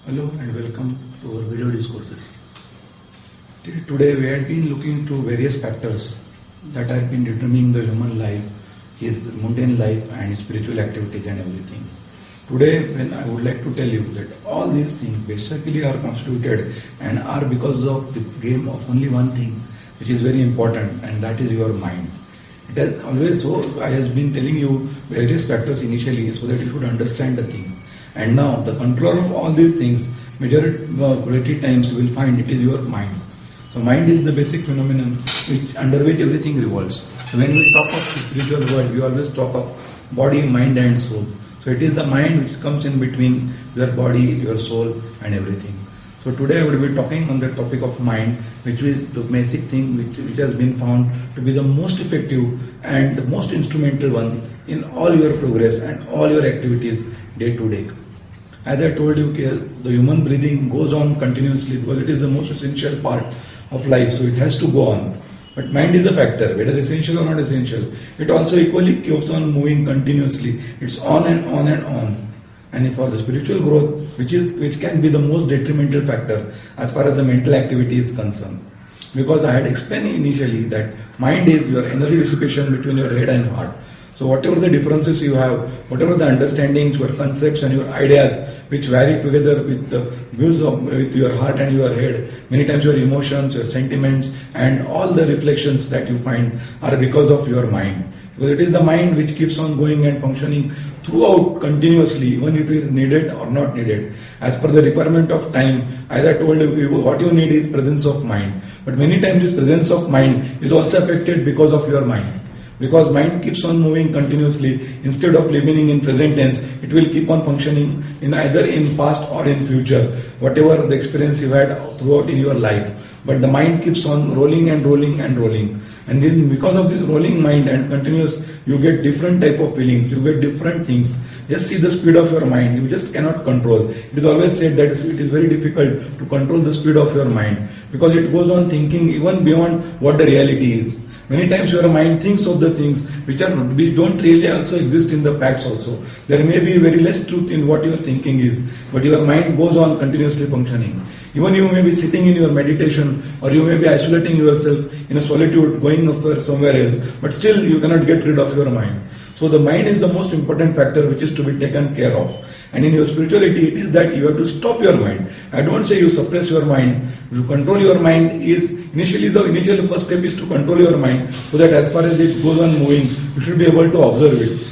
Hello and welcome to our video discourses. Today we had been looking to various factors that have been determining the human life, his mundane life and spiritual activities and everything. Today when I would like to tell you that all these things basically are constituted and are because of the game of only one thing which is very important, and that is your mind. It has always so I have been telling you various factors initially so that you should understand the things. And now the controller of all these things, majority times you will find it is your mind. So mind is the basic phenomenon under which everything revolves. So when we talk of the spiritual world, we always talk of body, mind and soul. So it is the mind which comes in between your body, your soul and everything. So today I will be talking on the topic of mind, which is the basic thing which has been found to be the most effective and the most instrumental one in all your progress and all your activities day to day. As I told you, the human breathing goes on continuously because it is the most essential part of life, so it has to go on. But mind is a factor, whether essential or not essential. It also equally keeps on moving continuously. It's on and on and on. And for the spiritual growth, which can be the most detrimental factor as far as the mental activity is concerned. Because I had explained initially that mind is your energy dissipation between your head and heart. So whatever the differences you have, whatever the understandings, your concepts and your ideas which vary together with the views with your heart and your head, many times your emotions, your sentiments and all the reflections that you find are because of your mind. Because it is the mind which keeps on going and functioning throughout continuously, even if it is needed or not needed. As per the requirement of time, as I told you, what you need is presence of mind. But many times this presence of mind is also affected because of your mind. Because mind keeps on moving continuously, instead of remaining in present tense, it will keep on functioning in either in past or in future, whatever the experience you had throughout in your life. But the mind keeps on rolling and rolling and rolling. And then because of this rolling mind and continuous, you get different type of feelings, you get different things. Just see the speed of your mind, you just cannot control. It is always said that it is very difficult to control the speed of your mind because it goes on thinking even beyond what the reality is. Many times your mind thinks of the things which don't really also exist in the facts also. There may be very less truth in what your thinking is, but your mind goes on continuously functioning. Even you may be sitting in your meditation or you may be isolating yourself in a solitude going somewhere else, but still you cannot get rid of your mind. So the mind is the most important factor which is to be taken care of. And in your spirituality, it is that you have to stop your mind. I don't say you suppress your mind. You control your mind is initially the initial first step is to control your mind so that as far as it goes on moving, you should be able to observe it.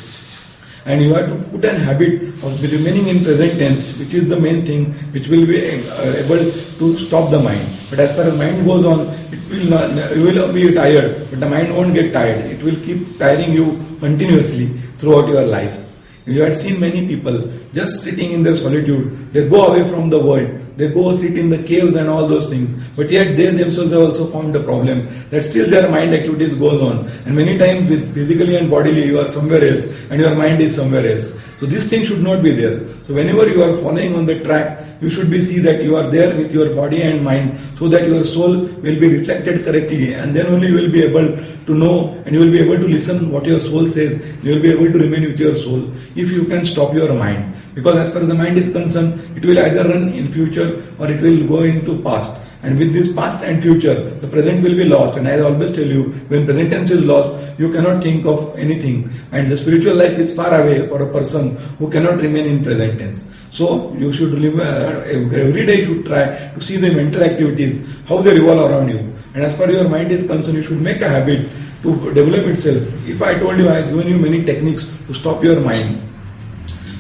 And you have to put an habit of remaining in present tense, which is the main thing which will be able to stop the mind. But as far as mind goes on, you will be tired, but the mind won't get tired. It will keep tiring you continuously throughout your life. You had seen many people just sitting in their solitude. They go away from the world. They go sit in the caves and all those things. But yet they themselves have also found the problem that still their mind activities goes on. And many times physically and bodily you are somewhere else and your mind is somewhere else. So this thing should not be there. So whenever you are following on the track, you should see that you are there with your body and mind so that your soul will be reflected correctly, and then only you will be able to know and you will be able to listen what your soul says. You will be able to remain with your soul if you can stop your mind. Because as far as the mind is concerned, it will either run in future or it will go into past. And with this past and future, the present will be lost. And as I always tell you, when present tense is lost, you cannot think of anything. And the spiritual life is far away for a person who cannot remain in present tense. So you should live, every day you should try to see the mental activities, how they revolve around you. And as far as your mind is concerned, you should make a habit to develop itself. If I told you, I have given you many techniques to stop your mind.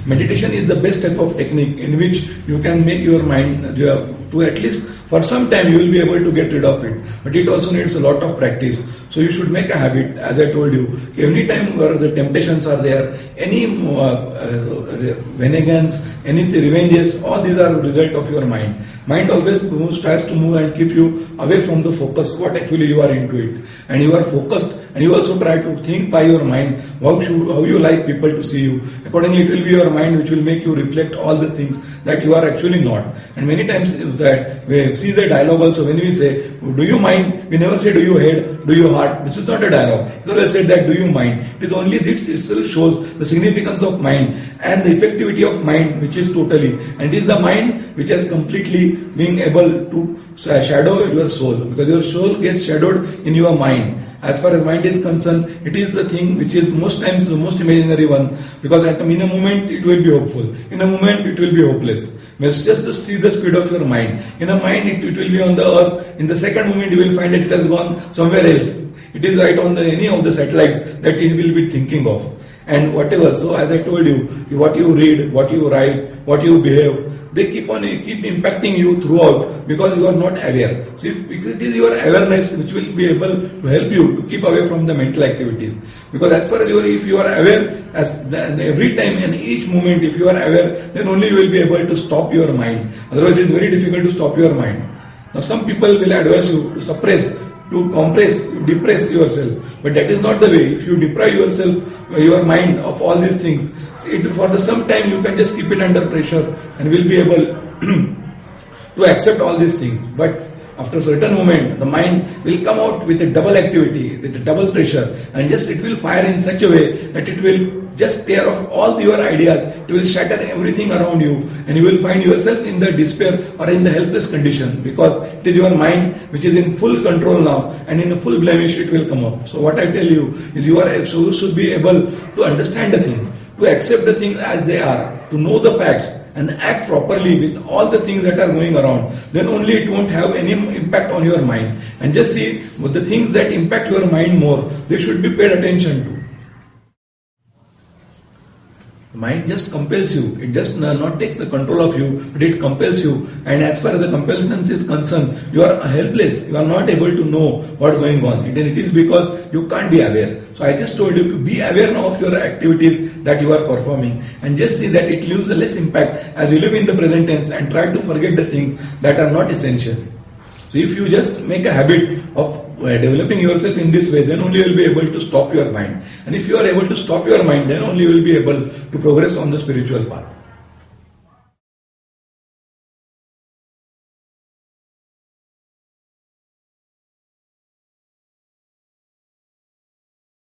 Meditation is the best type of technique in which you can make your mind to at least for some time you will be able to get rid of it. But it also needs a lot of practice. So you should make a habit, as I told you. Any time where the temptations are there, any vengeance, any revenges, all these are a result of your mind. Mind always tries to move and keep you away from the focus, what actually you are into it. And you are focused and you also try to think by your mind how you like people to see you. Accordingly, it will be your mind which will make you reflect all the things that you are actually not. And many times that we see the dialogue also, when we say, do you mind? We never say, do you hate? Do you heart? This is not a dialogue. It's always said that, do you mind? It is only this itself shows the significance of mind and the effectivity of mind, which is totally. And it is the mind which has completely been able to shadow your soul, because your soul gets shadowed in your mind. As far as mind is concerned, it is the thing which is most times the most imaginary one, because in a moment it will be hopeful, in a moment it will be hopeless. It's just to see the speed of your mind. In a mind it will be on the earth, in the second moment you will find that it has gone somewhere else. It is right on any of the satellites that it will be thinking of. And whatever, so as I told you, what you read, what you write, what you behave, they keep impacting you throughout, because you are not aware. So if it is your awareness which will be able to help you to keep away from the mental activities. Because as far as if you are aware, every time and each moment, if you are aware, then only you will be able to stop your mind. Otherwise it is very difficult to stop your mind. Now some people will advise you to suppress, to compress, depress yourself. But that is not the way. If you deprive yourself, your mind of all these things, for some time you can just keep it under pressure and will be able to accept all these things. But after a certain moment, the mind will come out with a double activity, with a double pressure, and just it will fire in such a way that it will just tear off all your ideas, it will shatter everything around you, and you will find yourself in the despair or in the helpless condition, because it is your mind which is in full control now, and in a full blemish it will come up. So what I tell you is you should be able to understand the thing, to accept the things as they are, to know the facts, and act properly with all the things that are going around. Then only it won't have any impact on your mind. And just see the things that impact your mind more, they should be paid attention to. The mind just compels you. It just not takes the control of you, but it compels you. And as far as the compulsion is concerned, you are helpless. You are not able to know what's going on. And it is because you can't be aware. So I just told you to be aware now of your activities that you are performing, and just see that it leaves a less impact as you live in the present tense and try to forget the things that are not essential. So if you just make a habit of developing yourself in this way, then only you will be able to stop your mind. And if you are able to stop your mind, then only you will be able to progress on the spiritual path.